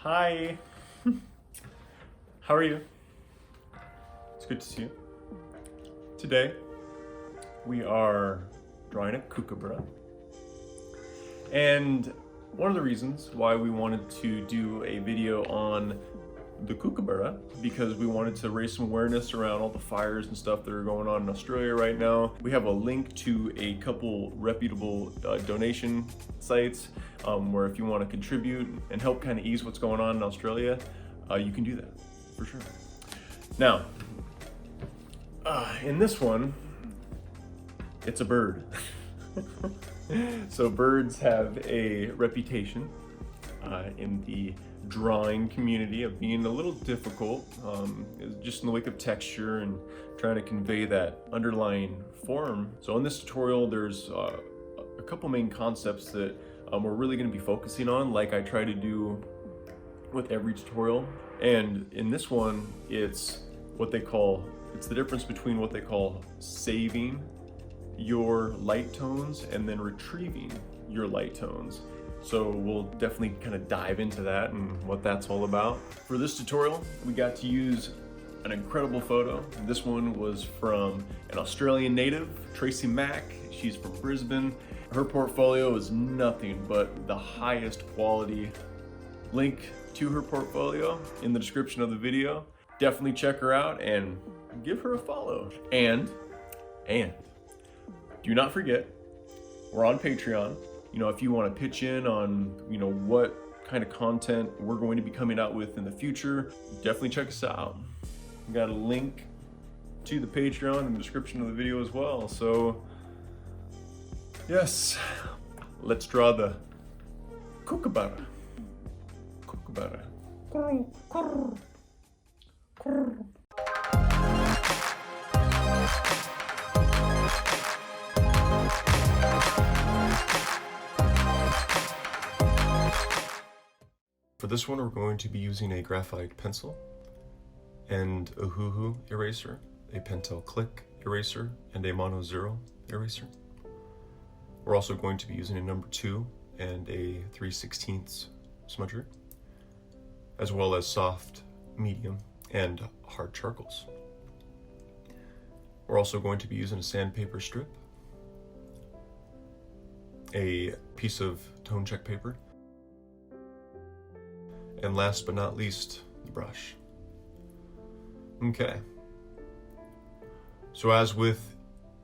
Hi. How are you? It's good to see you. Today, we are drawing a kookaburra. And one of the reasons why we wanted to do a video on the kookaburra, because we wanted to raise some awareness around all the fires and stuff that are going on in Australia right now. We have a link to a couple reputable donation sites where if you want to contribute and help kind of ease what's going on in Australia, you can do that for sure. Now, in this one, it's a bird. So birds have a reputation in the drawing community of being a little difficult, just in the wake of texture and trying to convey that underlying form. So in this tutorial, there's a couple main concepts that we're really going to be focusing on, like I try to do with every tutorial. And in this one, it's the difference between what they call saving your light tones and then retrieving your light tones. So we'll definitely kind of dive into that and what that's all about. For this tutorial, we got to use an incredible photo. This one was from an Australian native, Tracy Mack. She's from Brisbane. Her portfolio is nothing but the highest quality. Link to her portfolio in the description of the video. Definitely check her out and give her a follow. And do not forget, we're on Patreon. You know, if you want to pitch in on, what kind of content we're going to be coming out with in the future, definitely check us out. We got a link to the Patreon in the description of the video as well. So, yes, let's draw the kookaburra. Kookaburra. For this one, we're going to be using a graphite pencil and a hoo-hoo eraser, a Pentel Click eraser, and a Mono Zero eraser. We're also going to be using a number 2 and a 3/16 smudger, as well as soft, medium, and hard charcoals. We're also going to be using a sandpaper strip, a piece of tone check paper, and last but not least, the brush. Okay. So as with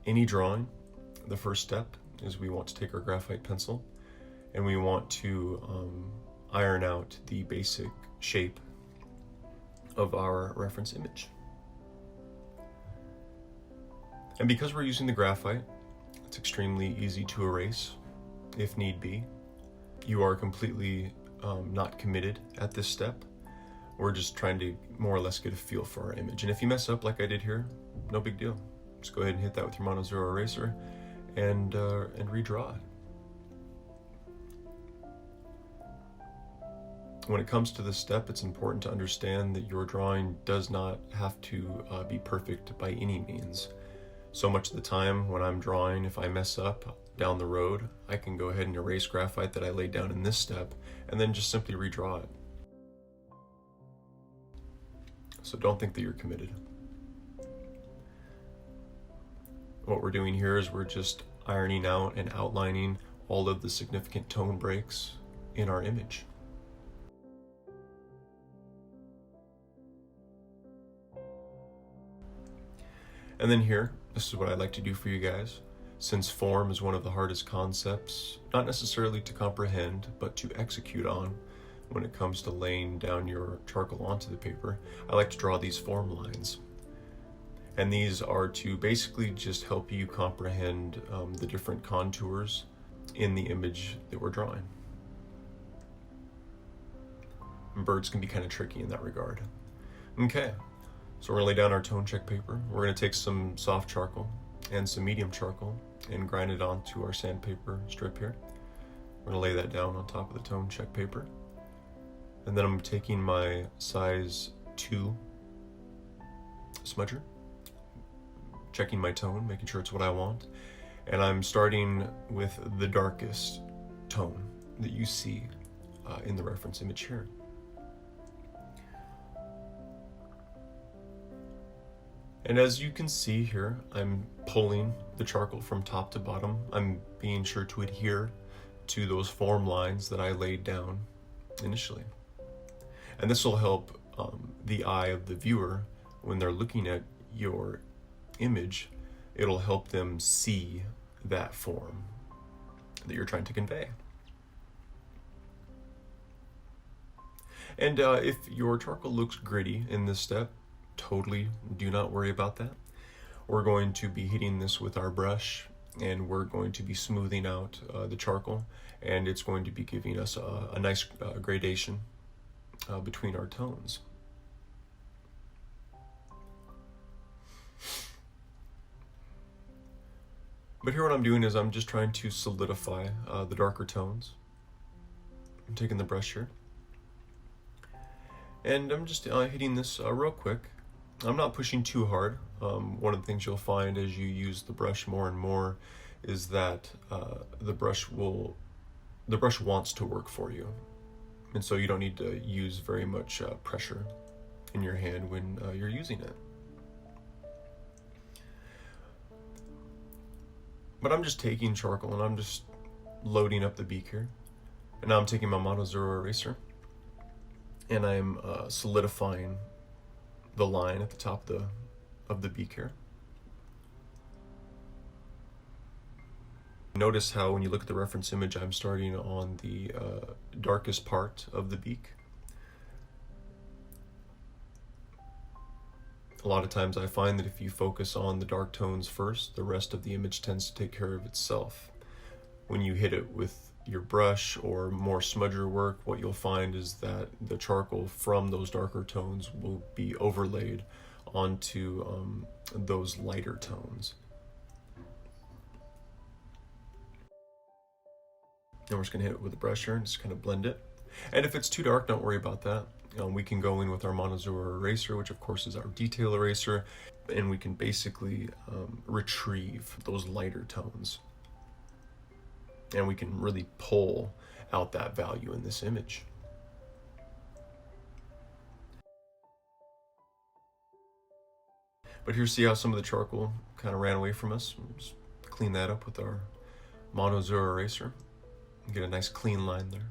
any drawing, the first step is we want to take our graphite pencil and we want to iron out the basic shape of our reference image. And because we're using the graphite, it's extremely easy to erase if need be. You are completely not committed at this step. We're just trying to more or less get a feel for our image. And if you mess up like I did here, no big deal. Just go ahead and hit that with your Mono Zero eraser and redraw it. When it comes to this step, it's important to understand that your drawing does not have to be perfect by any means. So much of the time when I'm drawing, if I mess up down the road, I can go ahead and erase graphite that I laid down in this step and then just simply redraw it. So don't think that you're committed. What we're doing here is we're just ironing out and outlining all of the significant tone breaks in our image. And then here, this is what I like to do for you guys. Since form is one of the hardest concepts, not necessarily to comprehend, but to execute on when it comes to laying down your charcoal onto the paper, I like to draw these form lines. And these are to basically just help you comprehend the different contours in the image that we're drawing. And birds can be kind of tricky in that regard. Okay, so we're gonna lay down our tone check paper. We're gonna take some soft charcoal and some medium charcoal and grind it onto our sandpaper strip here. We're gonna lay that down on top of the tone check paper. And then I'm taking my size 2 smudger, checking my tone, making sure it's what I want. And I'm starting with the darkest tone that you see in the reference image here. And as you can see here, I'm pulling the charcoal from top to bottom. I'm being sure to adhere to those form lines that I laid down initially. And this will help the eye of the viewer when they're looking at your image. It'll help them see that form that you're trying to convey. And if your charcoal looks gritty in this step, totally do not worry about that. We're going to be hitting this with our brush, and we're going to be smoothing out the charcoal, and it's going to be giving us a nice gradation between our tones. But here what I'm doing is I'm just trying to solidify the darker tones. I'm taking the brush here, and I'm just hitting this real quick. I'm not pushing too hard. One of the things you'll find as you use the brush more and more is that the brush wants to work for you, and so you don't need to use very much pressure in your hand when you're using it. But I'm just taking charcoal and I'm just loading up the beak here, and now I'm taking my Mono Zero eraser and I'm solidifying the line at the top of the beak here. Notice how when you look at the reference image, I'm starting on the darkest part of the beak. A lot of times I find that if you focus on the dark tones first, the rest of the image tends to take care of itself. When you hit it with your brush or more smudger work, what you'll find is that the charcoal from those darker tones will be overlaid onto those lighter tones. And we're just gonna hit it with a brush here and just kind of blend it. And if it's too dark, don't worry about that. We can go in with our Mono Zero eraser, which of course is our detail eraser, and we can basically retrieve those lighter tones. And we can really pull out that value in this image. But here, see how some of the charcoal kind of ran away from us? Just clean that up with our Mono Zero eraser and get a nice clean line there.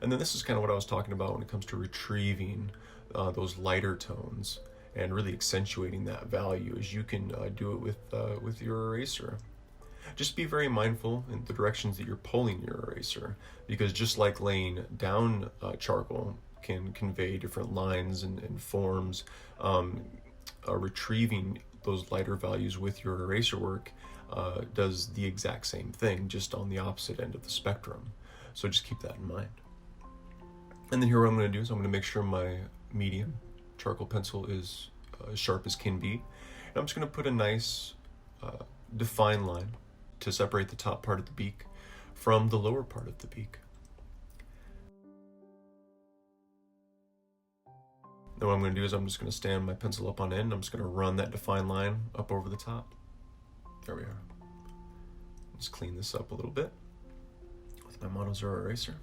And then this is kind of what I was talking about when it comes to retrieving those lighter tones and really accentuating that value, is you can do it with your eraser. Just be very mindful in the directions that you're pulling your eraser, because just like laying down charcoal can convey different lines and forms, retrieving those lighter values with your eraser work does the exact same thing, just on the opposite end of the spectrum. So just keep that in mind. And then here what I'm going to do is I'm going to make sure my medium charcoal pencil is as sharp as can be. And I'm just going to put a nice defined line to separate the top part of the beak from the lower part of the beak. Then what I'm going to do is I'm just going to stand my pencil up on end. I'm just going to run that defined line up over the top. There we are. Just clean this up a little bit with my Mono Zero eraser.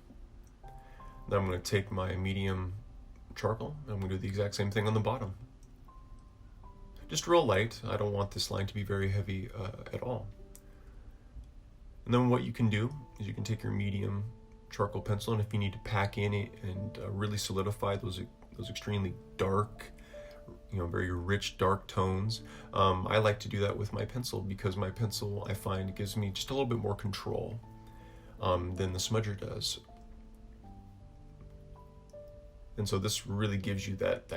Then I'm going to take my medium charcoal and I'm going to do the exact same thing on the bottom. Just real light. I don't want this line to be very heavy at all. And then what you can do is you can take your medium charcoal pencil, and if you need to pack in it and really solidify those extremely dark, very rich dark tones, I like to do that with my pencil, because my pencil, I find, gives me just a little bit more control than the smudger does. And so this really gives you that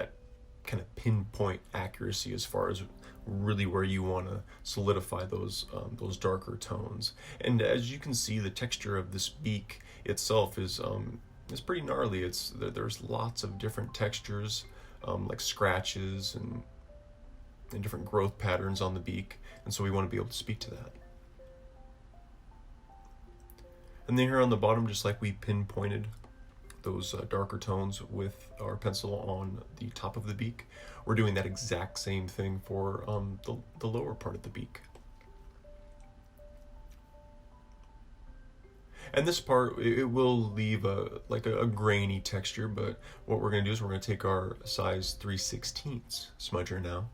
kind of pinpoint accuracy as far as really where you want to solidify those darker tones. And as you can see, the texture of this beak itself is pretty gnarly. There's lots of different textures, like scratches and different growth patterns on the beak, and so we want to be able to speak to that. And then here on the bottom, just like we pinpointed those darker tones with our pencil on the top of the beak, we're doing that exact same thing for the lower part of the beak. And this part, it will leave a grainy texture, but what we're going to do is we're going to take our size 3/16 smudger now,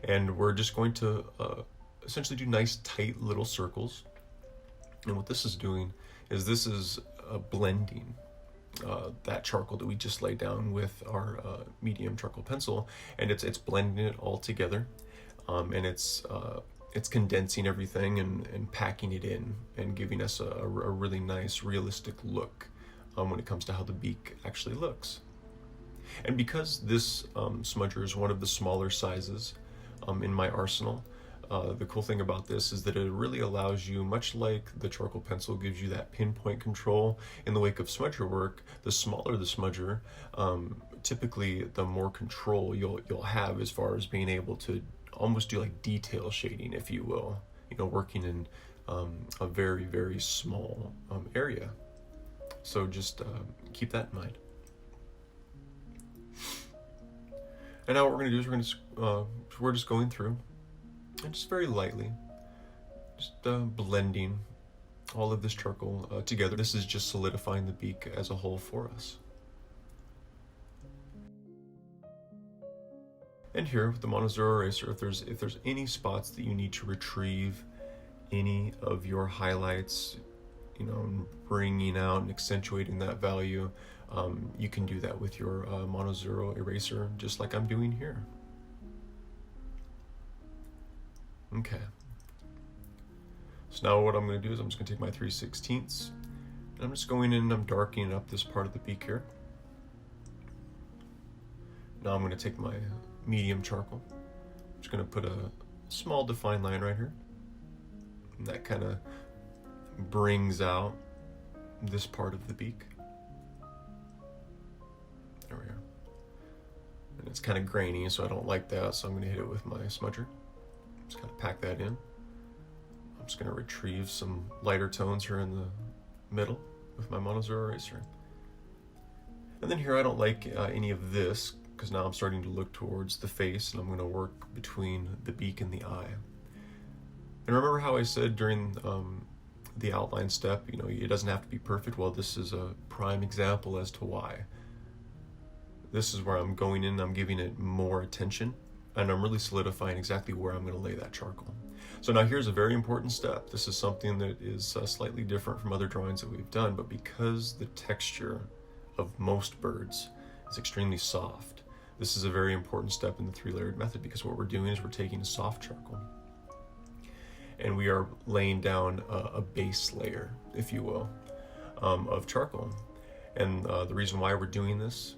and we're just going to essentially do nice tight little circles. And what this is doing is this is blending that charcoal that we just laid down with our medium charcoal pencil, and it's blending it all together, and it's condensing everything and packing it in and giving us a really nice realistic look when it comes to how the beak actually looks. And because this smudger is one of the smaller sizes in my arsenal, the cool thing about this is that it really allows you, much like the charcoal pencil gives you that pinpoint control in the wake of smudger work, the smaller the smudger, typically the more control you'll have as far as being able to almost do like detail shading, if you will, working in a very, very small area. So just keep that in mind. And now what we're going to do is we're just going through and just very lightly, just blending all of this charcoal together. This is just solidifying the beak as a whole for us. And here with the Mono Zero eraser, if there's any spots that you need to retrieve any of your highlights, bringing out and accentuating that value, you can do that with your Mono Zero eraser, just like I'm doing here. Okay. So now what I'm going to do is I'm just going to take my 3/16, and I'm just going in and I'm darkening up this part of the beak here. Now I'm going to take my medium charcoal. I'm just going to put a small defined line right here. And that kind of brings out this part of the beak. There we are. And it's kind of grainy, so I don't like that, so I'm going to hit it with my smudger. Just kind of pack that in. I'm just going to retrieve some lighter tones here in the middle with my Mono Zero eraser. And then here I don't like any of this, because now I'm starting to look towards the face, and I'm going to work between the beak and the eye. And remember how I said during the outline step, it doesn't have to be perfect. Well, this is a prime example as to why. This is where I'm going in, I'm giving it more attention, and I'm really solidifying exactly where I'm going to lay that charcoal. So now here's a very important step. This is something that is slightly different from other drawings that we've done, but because the texture of most birds is extremely soft, this is a very important step in the 3-layered method, because what we're doing is we're taking a soft charcoal and we are laying down a base layer, if you will, of charcoal. And the reason why we're doing this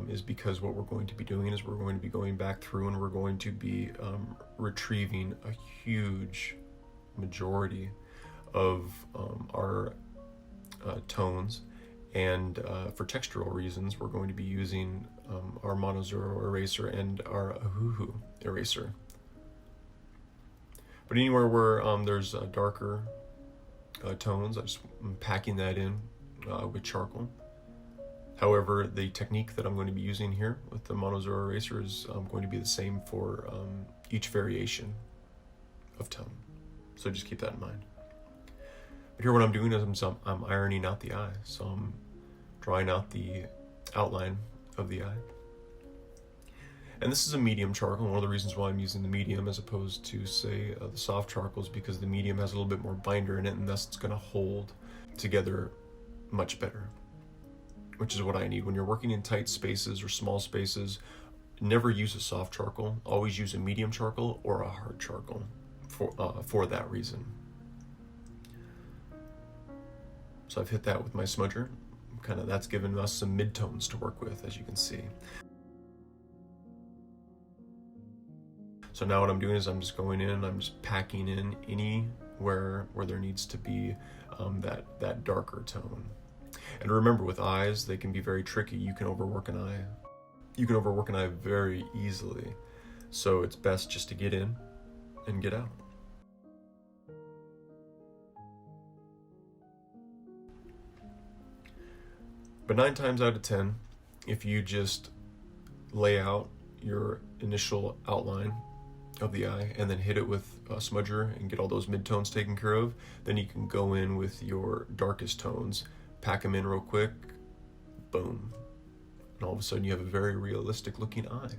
is because what we're going to be doing is we're going to be going back through and we're going to be retrieving a huge majority of our tones, and for textural reasons we're going to be using our Mono Zero eraser and our Ahuhu eraser. But anywhere where there's darker tones, I'm packing that in with charcoal. However, the technique that I'm going to be using here with the Mono Zero eraser is going to be the same for each variation of tone. So just keep that in mind. But here what I'm doing is I'm ironing out the eye. So I'm drawing out the outline of the eye. And this is a medium charcoal. One of the reasons why I'm using the medium as opposed to, say, the soft charcoal is because the medium has a little bit more binder in it, and thus it's going to hold together much better, which is what I need. When you're working in tight spaces or small spaces, never use a soft charcoal. Always use a medium charcoal or a hard charcoal for that reason. So I've hit that with my smudger. That's given us some midtones to work with, as you can see. So now what I'm doing is I'm just going in, I'm just packing in anywhere where there needs to be that darker tone. And remember, with eyes, they can be very tricky. You can overwork an eye. You can overwork an eye very easily. So it's best just to get in and get out. But 9 times out of 10, if you just lay out your initial outline of the eye and then hit it with smudger and get all those mid-tones taken care of, then you can go in with your darkest tones, pack them in real quick, boom. And all of a sudden you have a very realistic looking eye.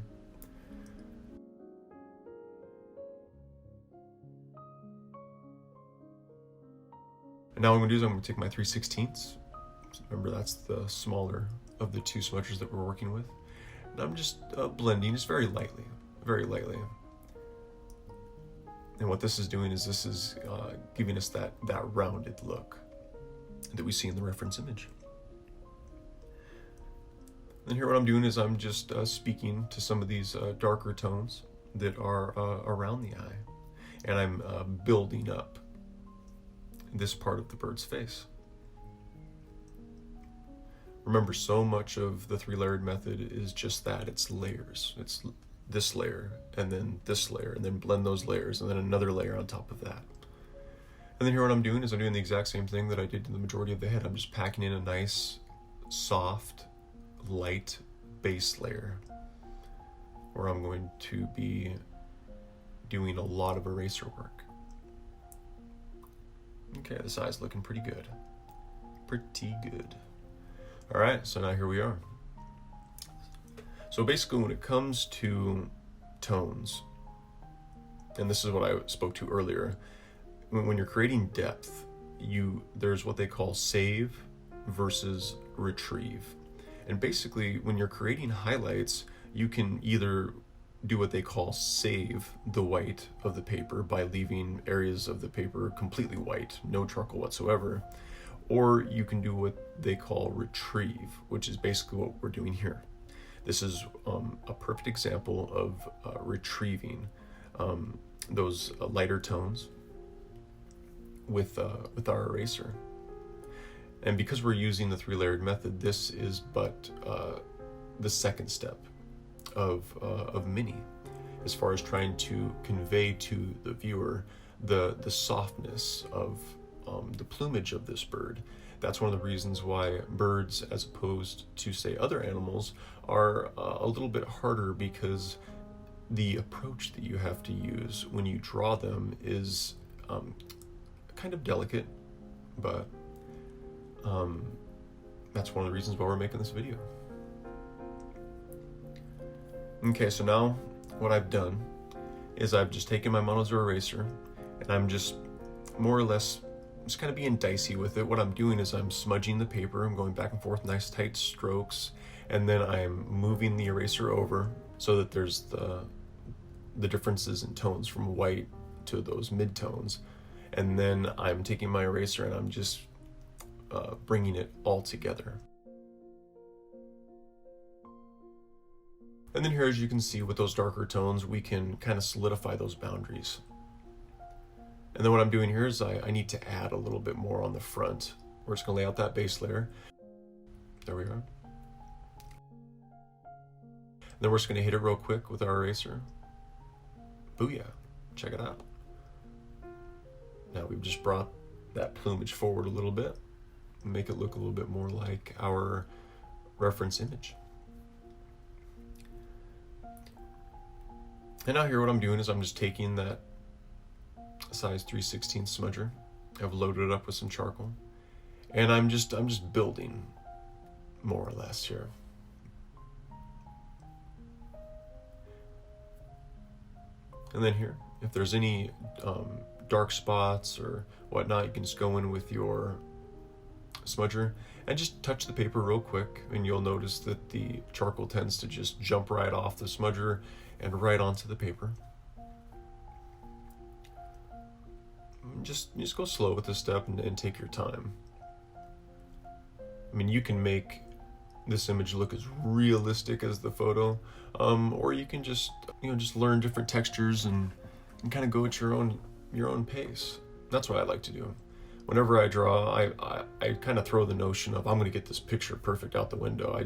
And now what I'm going to do is I'm going to take my 3/16. Remember, that's the smaller of the two smudgers that we're working with. And I'm just blending just very lightly, very lightly. And what this is doing is this is giving us that rounded look that we see in the reference image. And here what I'm doing is I'm just speaking to some of these darker tones that are around the eye. And I'm building up this part of the bird's face. Remember, so much of the 3-layered method is just that. It's layers. It's this layer, and then this layer, and then blend those layers, and then another layer on top of that. And then here what I'm doing is I'm doing the exact same thing that I did to the majority of the head. I'm just packing in a nice, soft, light base layer, where I'm going to be doing a lot of eraser work. Okay, this eye's looking pretty good. Pretty good. All right, so now here we are. So basically when it comes to tones, and this is what I spoke to earlier, when you're creating depth, there's what they call save versus retrieve. And basically when you're creating highlights, you can either do what they call save the white of the paper by leaving areas of the paper completely white, no charcoal whatsoever, or you can do what they call retrieve, which is basically what we're doing here. This is a perfect example of retrieving those lighter tones with our eraser. And because we're using the 3-layered method, this is but the second step of many, as far as trying to convey to the viewer the softness of the plumage of this bird. That's one of the reasons why birds, as opposed to say other animals, are a little bit harder, because the approach that you have to use when you draw them is kind of delicate, but that's one of the reasons why we're making this video. Okay, so now what I've done is I've just taken my monozer eraser and I'm just more or less just kind of being dicey with it. What I'm doing is I'm smudging the paper, I'm going back and forth, nice tight strokes, and then I'm moving the eraser over so that there's the differences in tones from white to those mid-tones. And then I'm taking my eraser and I'm just bringing it all together. And then here, as you can see, with those darker tones, we can kind of solidify those boundaries. And then what I'm doing here is I need to add a little bit more on the front. We're just gonna lay out that base layer. There we are. And then we're just gonna hit it real quick with our eraser. Booyah, check it out. Now we've just brought that plumage forward a little bit, make it look a little bit more like our reference image. And now here what I'm doing is I'm just taking that size 3/16 smudger. I've loaded it up with some charcoal, and I'm just building more or less here. And then here, if there's any dark spots or whatnot, you can just go in with your smudger and just touch the paper real quick, and you'll notice that the charcoal tends to just jump right off the smudger and right onto the paper. Just go slow with this step and take your time. I mean, you can make this image look as realistic as the photo, or you can just learn different textures and kind of go at your own pace. That's what I like to do. Whenever I draw, I kind of throw the notion of I'm going to get this picture perfect out the window.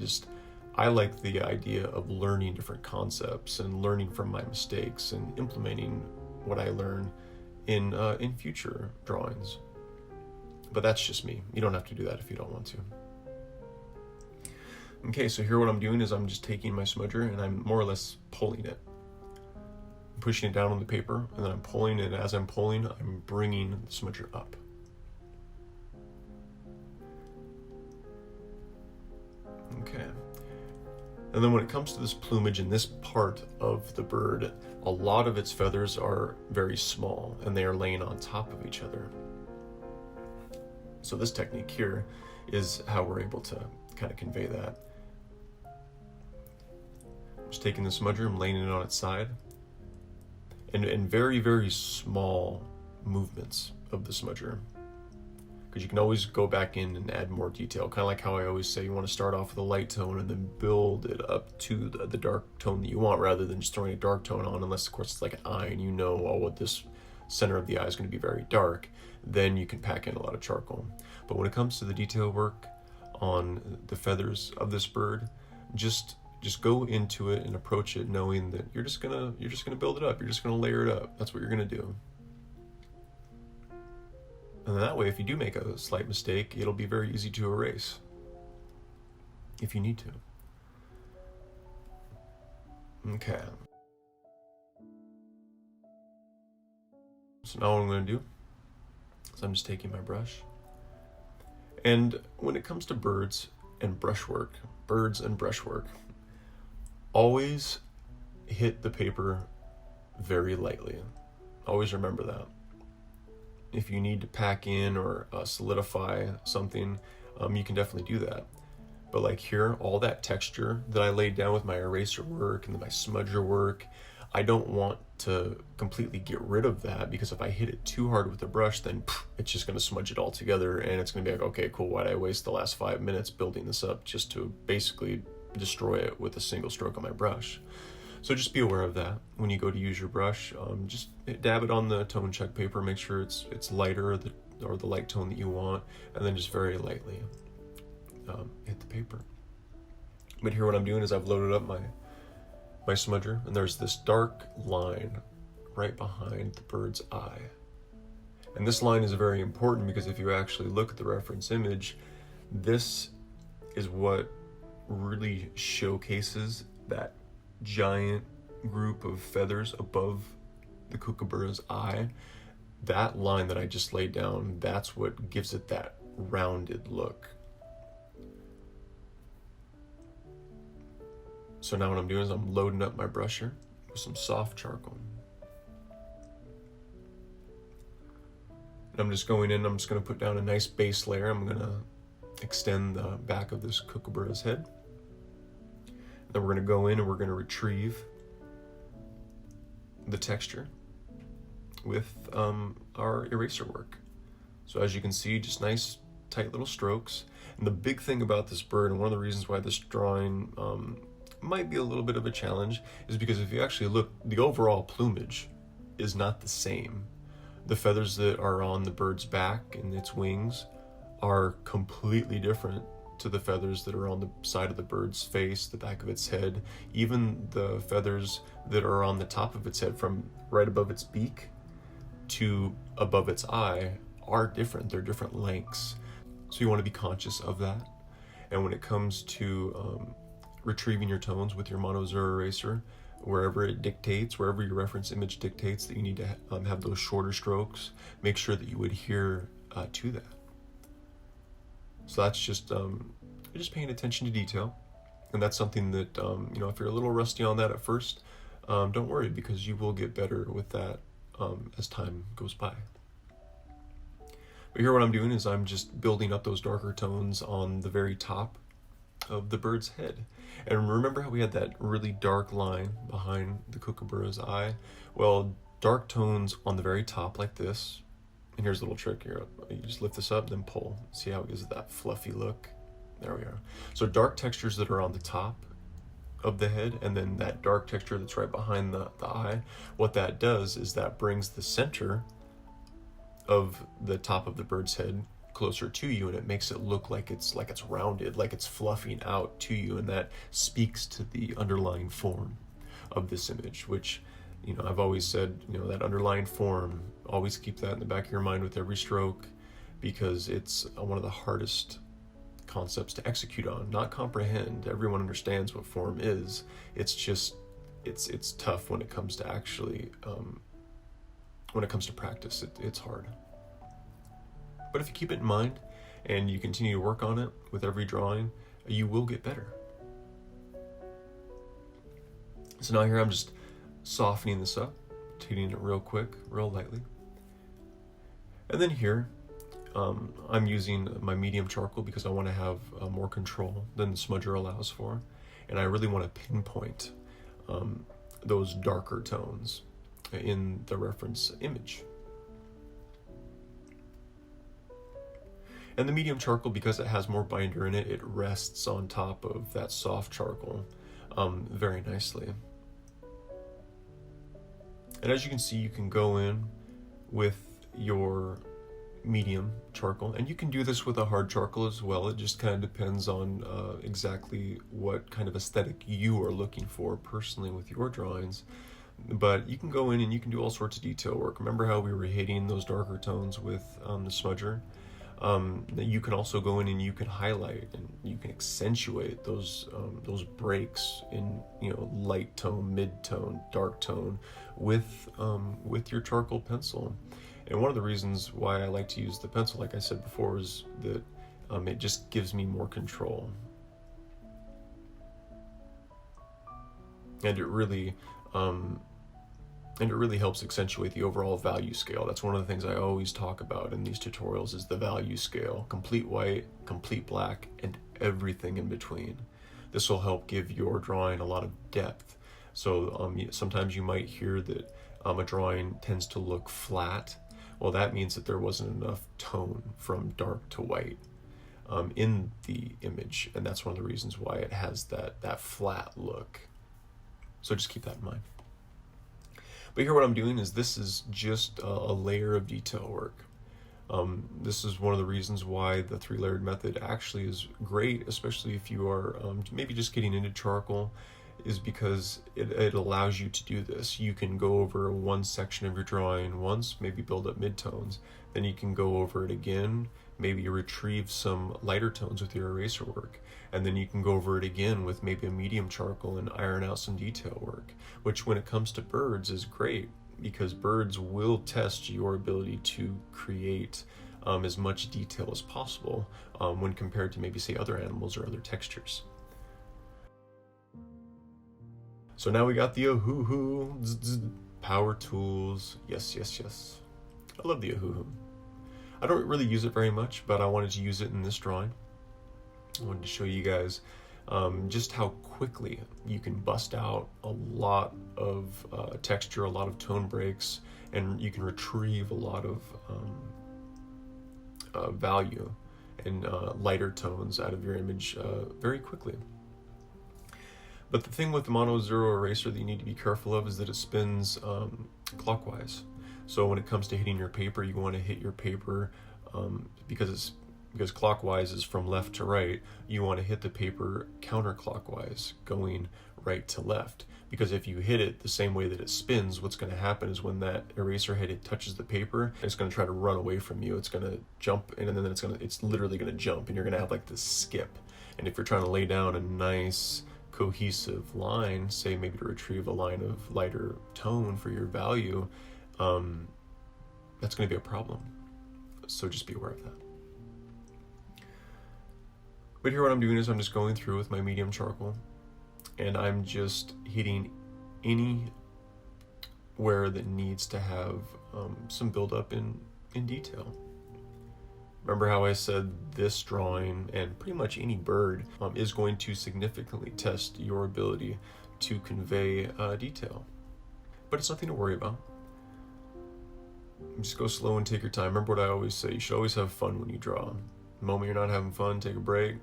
I like the idea of learning different concepts and learning from my mistakes and implementing what I learn in future drawings. But that's just me. You don't have to do that if you don't want to. Okay, so here what I'm doing is I'm just taking my smudger and I'm more or less pulling it pushing it down on the paper, and then I'm pulling, and as I'm pulling, I'm bringing the smudger up. Okay. And then when it comes to this plumage in this part of the bird, a lot of its feathers are very small and they are laying on top of each other. So this technique here is how we're able to kind of convey that. Just taking the smudger, I'm laying it on its side, and very, very small movements of the smudger, because you can always go back in and add more detail. Kind of like how I always say you want to start off with a light tone and then build it up to the dark tone that you want, rather than just throwing a dark tone on, unless of course it's like an eye and you know, oh, what this center of the eye is going to be very dark. Then you can pack in a lot of charcoal. But when it comes to the detail work on the feathers of this bird, just go into it and approach it knowing that you're just gonna build it up. You're just gonna layer it up. That's what you're gonna do. And that way, if you do make a slight mistake, it'll be very easy to erase if you need to. Okay. So now what I'm gonna do is I'm just taking my brush. And when it comes to birds and brushwork, always hit the paper very lightly. Always remember that. If you need to pack in or solidify something, you can definitely do that. But like here, all that texture that I laid down with my eraser work and my smudger work, I don't want to completely get rid of that, because if I hit it too hard with the brush, then it's just going to smudge it all together, and it's going to be like, okay, cool, why did I waste the last 5 minutes building this up just to basically destroy it with a single stroke on my brush? So just be aware of that when you go to use your brush. Just dab it on the tone check paper, make sure it's lighter or the light tone that you want, and then just very lightly hit the paper. But here what I'm doing is I've loaded up my smudger, and there's this dark line right behind the bird's eye. And this line is very important, because if you actually look at the reference image, this is what really showcases that giant group of feathers above the kookaburra's eye. That line that I just laid down, that's what gives it that rounded look. So now what I'm doing is I'm loading up my brusher with some soft charcoal. And I'm just going in, I'm just going to put down a nice base layer. I'm going to extend the back of this kookaburra's head. Then we're going to go in and we're going to retrieve the texture with our eraser work. So as you can see, just nice tight little strokes. And the big thing about this bird, and one of the reasons why this drawing might be a little bit of a challenge, is because if you actually look, the overall plumage is not the same. The feathers that are on the bird's back and its wings are completely different to the feathers that are on the side of the bird's face, the back of its head. Even the feathers that are on the top of its head, from right above its beak to above its eye, are different. They're different lengths. So you want to be conscious of that. And when it comes to retrieving your tones with your mono zero eraser, wherever it dictates, wherever your reference image dictates that you need to have those shorter strokes, make sure that you adhere to that. So that's just paying attention to detail, and that's something that if you're a little rusty on that at first, don't worry, because you will get better with that as time goes by. But here what I'm doing is I'm just building up those darker tones on the very top of the bird's head. And remember how we had that really dark line behind the kookaburra's eye? Well, dark tones on the very top like this. And here's a little trick here. You just lift this up, then pull. See how it gives it that fluffy look? There we are. So dark textures that are on the top of the head, and then that dark texture that's right behind the eye, what that does is that brings the center of the top of the bird's head closer to you, and it makes it look like it's rounded, like it's fluffing out to you, and that speaks to the underlying form of this image, which, I've always said, that underlying form, always keep that in the back of your mind with every stroke, because it's one of the hardest concepts to execute on, not comprehend. Everyone understands what form is. It's it's tough when it comes to actually when it comes to practice. It's hard. But if you keep it in mind and you continue to work on it with every drawing, you will get better. So now here I'm just softening this up, heating it real quick, real lightly. And then here, I'm using my medium charcoal because I want to have more control than the smudger allows for. And I really want to pinpoint those darker tones in the reference image. And the medium charcoal, because it has more binder in it, it rests on top of that soft charcoal very nicely. And as you can see, you can go in with your medium charcoal, and you can do this with a hard charcoal as well. It just kind of depends on exactly what kind of aesthetic you are looking for personally with your drawings. But you can go in and you can do all sorts of detail work. Remember how we were hitting those darker tones with the smudger? You can also go in and you can highlight and you can accentuate those breaks in, you know, light tone, mid tone, dark tone with your charcoal pencil. And one of the reasons why I like to use the pencil, like I said before, is that it just gives me more control. And it really helps accentuate the overall value scale. That's one of the things I always talk about in these tutorials, is the value scale. Complete white, complete black, and everything in between. This will help give your drawing a lot of depth. So sometimes you might hear that a drawing tends to look flat. Well, that means that there wasn't enough tone from dark to white in the image, and that's one of the reasons why it has that flat look. So just keep that in mind. But here what I'm doing is, this is just a layer of detail work. This is one of the reasons why the 3-layered method actually is great, especially if you are maybe just getting into charcoal, is because it allows you to do this. You can go over one section of your drawing once, maybe build up midtones, then you can go over it again, maybe retrieve some lighter tones with your eraser work, and then you can go over it again with maybe a medium charcoal and iron out some detail work, which when it comes to birds is great, because birds will test your ability to create as much detail as possible when compared to maybe say other animals or other textures. So now we got the Ahoo-hoo, power tools. Yes, yes, yes. I love the Ahoo-hoo. I don't really use it very much, but I wanted to use it in this drawing. I wanted to show you guys just how quickly you can bust out a lot of texture, a lot of tone breaks, and you can retrieve a lot of value and lighter tones out of your image very quickly. But the thing with the Mono Zero eraser that you need to be careful of is that it spins clockwise. So when it comes to hitting your paper, you want to hit your paper because clockwise is from left to right. You want to hit the paper counterclockwise, going right to left. Because if you hit it the same way that it spins, what's going to happen is when that eraser head touches the paper, it's going to try to run away from you. It's going to jump, and then it's literally going to jump, and you're going to have like this skip. And if you're trying to lay down a nice cohesive line, say maybe to retrieve a line of lighter tone for your value, that's going to be a problem. So just be aware of that. But here what I'm doing is I'm just going through with my medium charcoal, and I'm just hitting anywhere that needs to have some buildup in detail. Remember how I said this drawing, and pretty much any bird, is going to significantly test your ability to convey detail. But it's nothing to worry about. Just go slow and take your time. Remember what I always say, you should always have fun when you draw. The moment you're not having fun, take a break,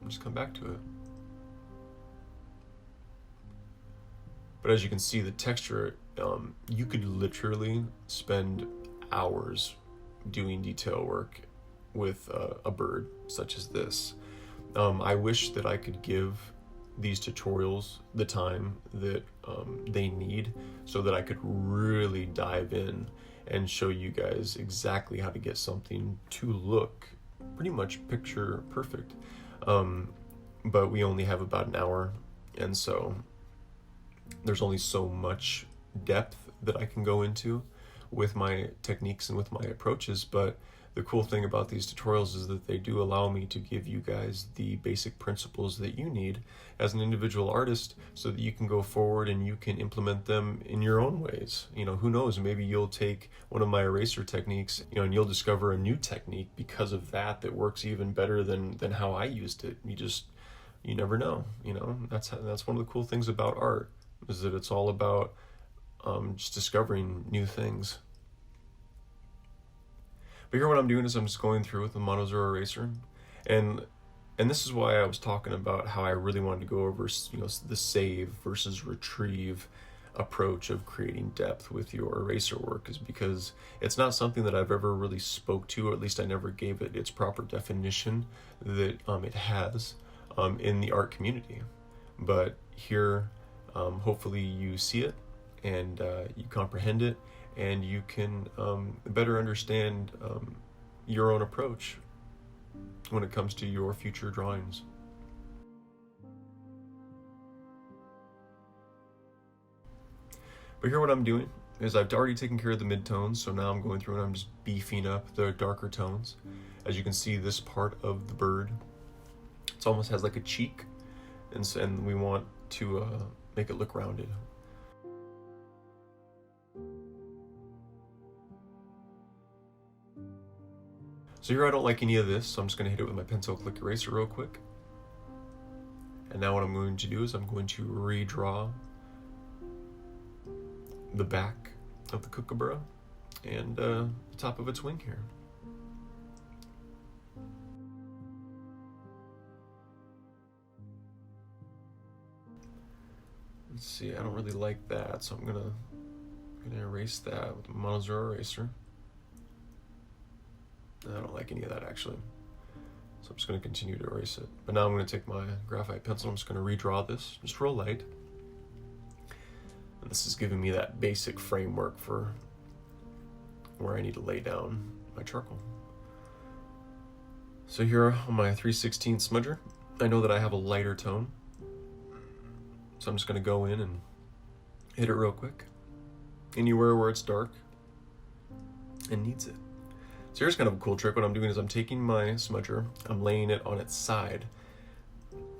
and just come back to it. But as you can see, the texture, you could literally spend hours doing detail work with a bird such as this. I wish that I could give these tutorials the time that they need, so that I could really dive in and show you guys exactly how to get something to look pretty much picture perfect. But we only have about an hour, and so there's only so much depth that I can go into with my techniques and with my approaches, but the cool thing about these tutorials is that they do allow me to give you guys the basic principles that you need as an individual artist so that you can go forward and you can implement them in your own ways. You know, who knows, maybe you'll take one of my eraser techniques, you know, and you'll discover a new technique because of that that works even better than how I used it. You never know, you know. That's one of the cool things about art, is that it's all about just discovering new things. But here what I'm doing is I'm just going through with the Monozero eraser, and this is why I was talking about how I really wanted to go over, you know, the save versus retrieve approach of creating depth with your eraser work, is because it's not something that I've ever really spoke to, or at least I never gave it its proper definition that it has in the art community. But here, hopefully you see it and you comprehend it, and you can better understand your own approach when it comes to your future drawings. But here what I'm doing is I've already taken care of the midtones, so now I'm going through and I'm just beefing up the darker tones. As you can see, this part of the bird, it almost has like a cheek, and we want to make it look rounded. So here I don't like any of this, so I'm just going to hit it with my pencil click eraser real quick. And now what I'm going to do is I'm going to redraw the back of the kookaburra and the top of its wing here. Let's see, I don't really like that, so I'm gonna erase that with the Monozero eraser. I don't like any of that actually, so I'm just going to continue to erase it. But now I'm going to take my graphite pencil, I'm just going to redraw this, just real light. And this is giving me that basic framework for where I need to lay down my charcoal. So here on my 3/16 smudger, I know that I have a lighter tone, so I'm just going to go in and hit it real quick, anywhere where it's dark and needs it. So here's kind of a cool trick. What I'm doing is I'm taking my smudger, I'm laying it on its side.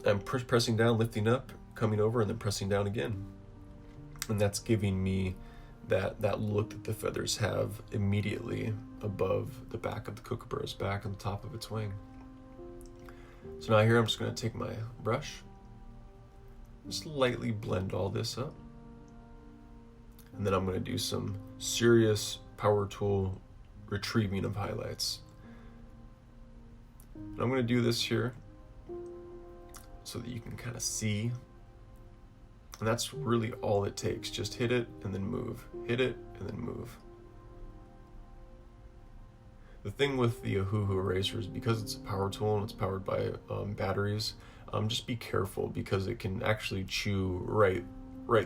I'm pressing down, lifting up, coming over, and then pressing down again. And that's giving me that look that the feathers have immediately above the back of the kookaburra's back and the top of its wing. So now here I'm just going to take my brush, just lightly blend all this up. And then I'm going to do some serious power tool retrieving of highlights. And I'm going to do this here so that you can kind of see. And that's really all it takes. Just hit it and then move. Hit it and then move. The thing with the Ohuhu eraser is because it's a power tool and it's powered by batteries, just be careful because it can actually chew right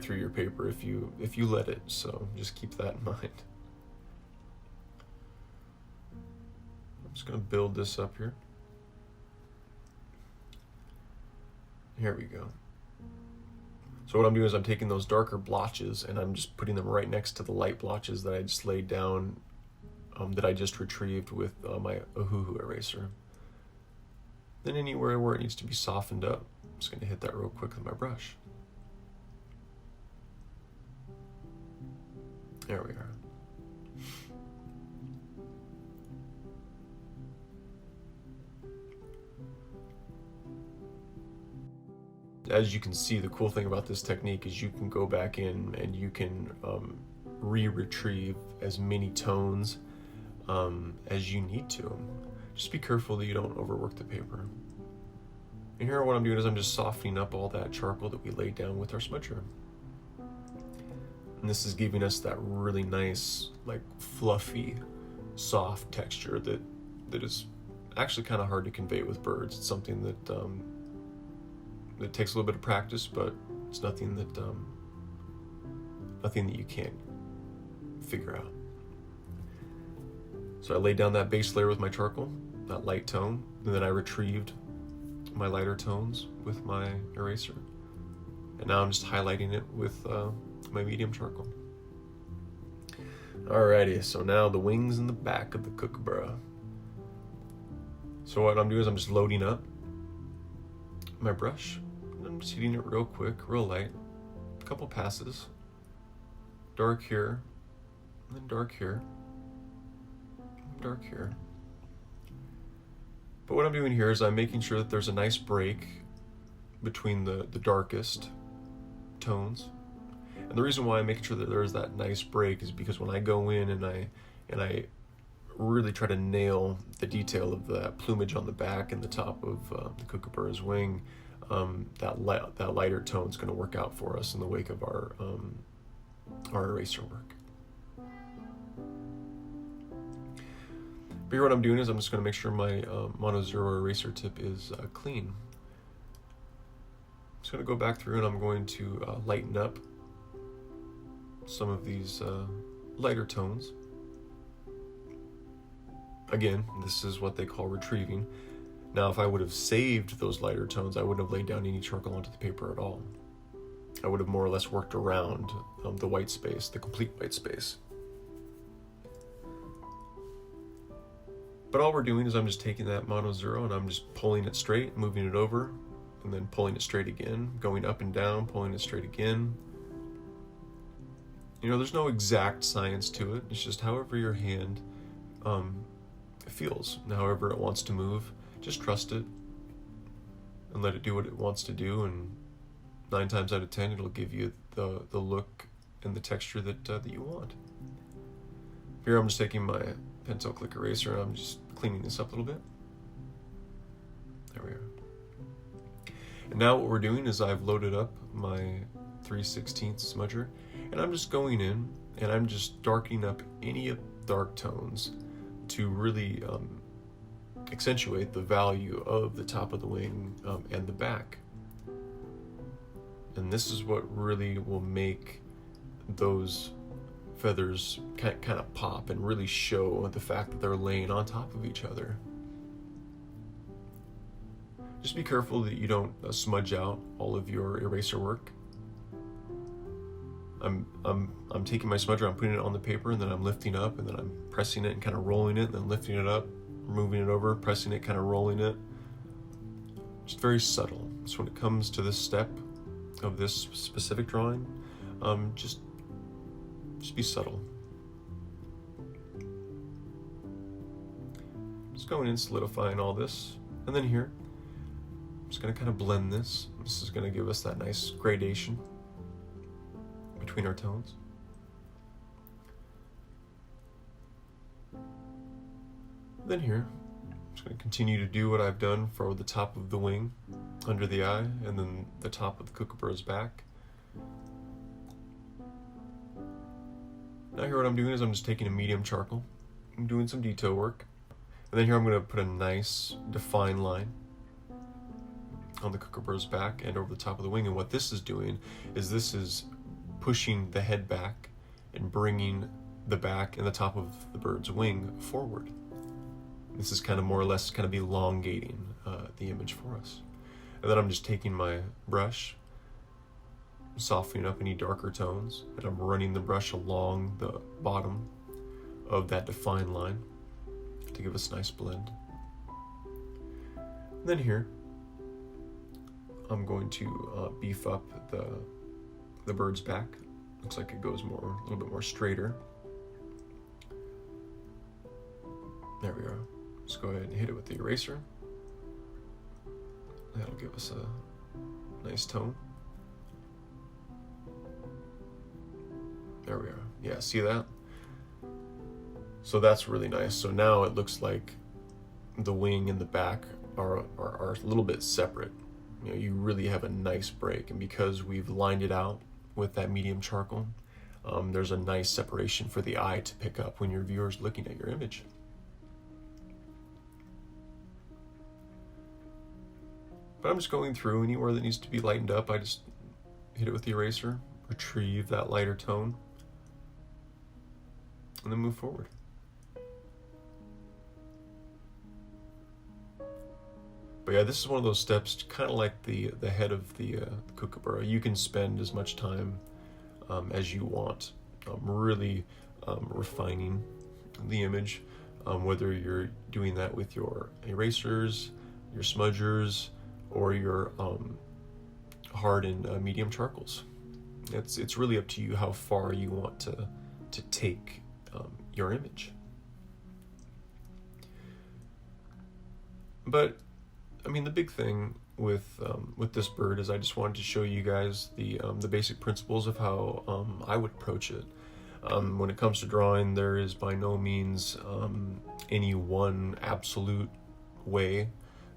through your paper if you let it. So just keep that in mind. I'm just going to build this up here. Here we go. So what I'm doing is I'm taking those darker blotches and I'm just putting them right next to the light blotches that I just laid down, that I just retrieved with my Ohuhu eraser. Then anywhere where it needs to be softened up, I'm just going to hit that real quick with my brush. There we are. As you can see, the cool thing about this technique is you can go back in and you can retrieve as many tones as you need to. Just be careful that you don't overwork the paper. And here what I'm doing is I'm just softening up all that charcoal that we laid down with our smudger. And this is giving us that really nice, like fluffy, soft texture that is actually kind of hard to convey with birds. It's something that it takes a little bit of practice, but it's nothing that you can't figure out. So I laid down that base layer with my charcoal, that light tone, and then I retrieved my lighter tones with my eraser. And now I'm just highlighting it with my medium charcoal. Alrighty, so now the wings and the back of the kookaburra. So what I'm doing is I'm just loading up my brush. I'm just heating it real quick, real light. A couple passes. Dark here, and then dark here, dark here. But what I'm doing here is I'm making sure that there's a nice break between the darkest tones. And the reason why I'm making sure that there's that nice break is because when I go in and I really try to nail the detail of that plumage on the back and the top of the kookaburra's wing, that lighter tone is going to work out for us in the wake of our eraser work. But here what I'm doing is I'm just going to make sure my Mono Zero eraser tip is clean. I'm just going to go back through and I'm going to lighten up some of these lighter tones. Again, this is what they call retrieving. Now, if I would have saved those lighter tones, I wouldn't have laid down any charcoal onto the paper at all. I would have more or less worked around the white space, the complete white space. But all we're doing is I'm just taking that Mono Zero and I'm just pulling it straight, moving it over, and then pulling it straight again, going up and down, pulling it straight again. You know, there's no exact science to it. It's just however your hand feels, and however it wants to move. Just trust it and let it do what it wants to do, and 9 times out of 10 it'll give you the look and the texture that you want. Here I'm just taking my pencil click eraser and I'm just cleaning this up a little bit. There we are. And now what we're doing is I've loaded up my 3/16 smudger, and I'm just going in and I'm just darkening up any of the dark tones to really accentuate the value of the top of the wing and the back. And this is what really will make those feathers kind of pop and really show the fact that they're laying on top of each other. Just be careful that you don't smudge out all of your eraser work. I'm taking my smudger, I'm putting it on the paper, and then I'm lifting up, and then I'm pressing it and kind of rolling it, and then lifting it up, moving it over, pressing it, kind of rolling it. Just very subtle. So when it comes to this step of this specific drawing, just be subtle. Just going in, solidifying all this, and then here, I'm just going to kind of blend this. This is going to give us that nice gradation between our tones. Then here, I'm just going to continue to do what I've done for the top of the wing, under the eye, and then the top of the kookaburra's back. Now here what I'm doing is I'm just taking a medium charcoal, I'm doing some detail work, and then here I'm going to put a nice defined line on the kookaburra's back and over the top of the wing. And what this is doing is this is pushing the head back and bringing the back and the top of the bird's wing forward. This is kind of more or less kind of elongating the image for us. And then I'm just taking my brush, softening up any darker tones, and I'm running the brush along the bottom of that defined line to give us a nice blend. And then here, I'm going to beef up the bird's back. Looks like it goes a little bit more straighter. There we are. Just go ahead and hit it with the eraser. That'll give us a nice tone. There we are. Yeah, see that? So that's really nice. So now it looks like the wing and the back are a little bit separate. You know, you really have a nice break, and because we've lined it out with that medium charcoal, there's a nice separation for the eye to pick up when your viewer's looking at your image. But I'm just going through anywhere that needs to be lightened up. I just hit it with the eraser, retrieve that lighter tone, and then move forward. But But yeah, this is one of those steps, kind of like the head of the kookaburra. You can spend as much time as you want, really refining the image, whether you're doing that with your erasers, your smudgers, or your hard and medium charcoals. It's really up to you how far you want to take your image. But I mean, the big thing with this bird is I just wanted to show you guys the basic principles of how I would approach it. When it comes to drawing, there is by no means any one absolute way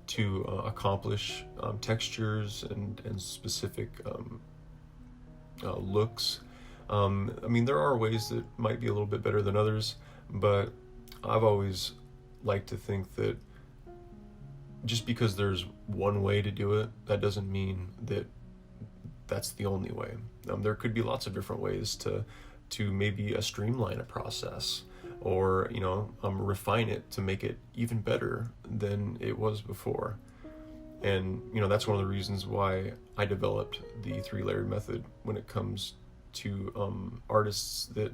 to accomplish textures and specific looks. I mean, there are ways that might be a little bit better than others, but I've always liked to think that just because there's one way to do it, that doesn't mean that that's the only way. There could be lots of different ways to maybe streamline a process, or refine it to make it even better than it was before. And that's one of the reasons why I developed the 3-layered method when it comes to artists that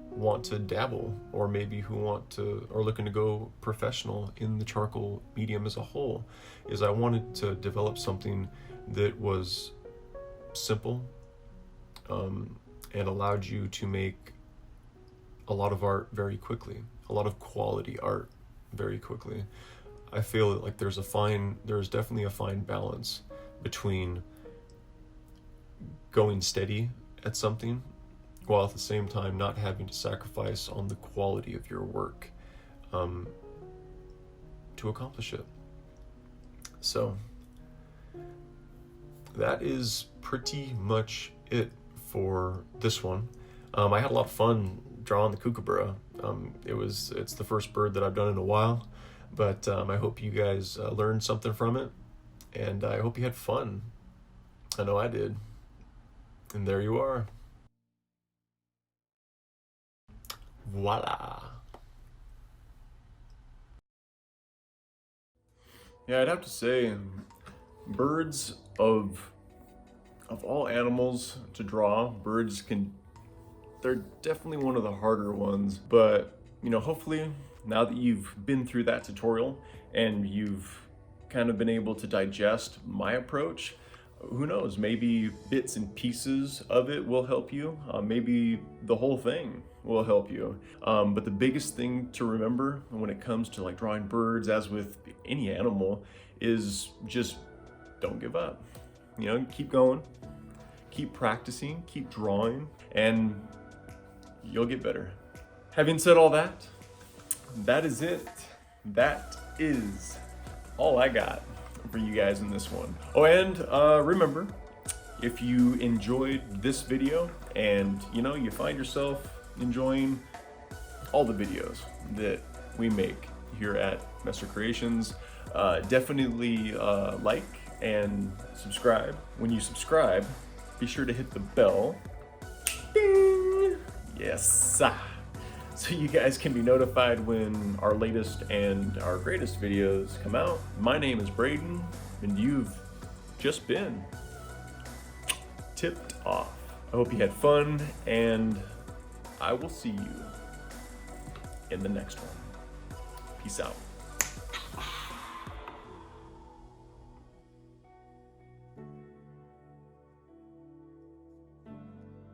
want to dabble, or maybe who are looking to go professional in the charcoal medium as a whole. Is I wanted to develop something that was simple and allowed you to make a lot of art very quickly, a lot of quality art very quickly. I feel like there's definitely a fine balance between going steady at something while at the same time not having to sacrifice on the quality of your work to accomplish it. So that is pretty much it for this one. I had a lot of fun drawing the kookaburra. It's the first bird that I've done in a while, but I hope you guys learned something from it, and I hope you had fun. I know I did. And there you are. Voila. Yeah, I'd have to say, birds of all animals to draw, they're definitely one of the harder ones. But hopefully now that you've been through that tutorial and you've kind of been able to digest my approach, who knows, maybe bits and pieces of it will help you. Maybe the whole thing will help you. But the biggest thing to remember when it comes to like drawing birds, as with any animal, is just don't give up. Keep going, keep practicing, keep drawing, and you'll get better. Having said all that, that is it. That is all I got for you guys in this one. Oh, and remember, if you enjoyed this video and you find yourself enjoying all the videos that we make here at Messer Creations, definitely like and subscribe. When you subscribe, be sure to hit the bell. Ding! Yes, so you guys can be notified when our latest and our greatest videos come out. My name is Braden, and you've just been tipped off. I hope you had fun, and I will see you in the next one. Peace out.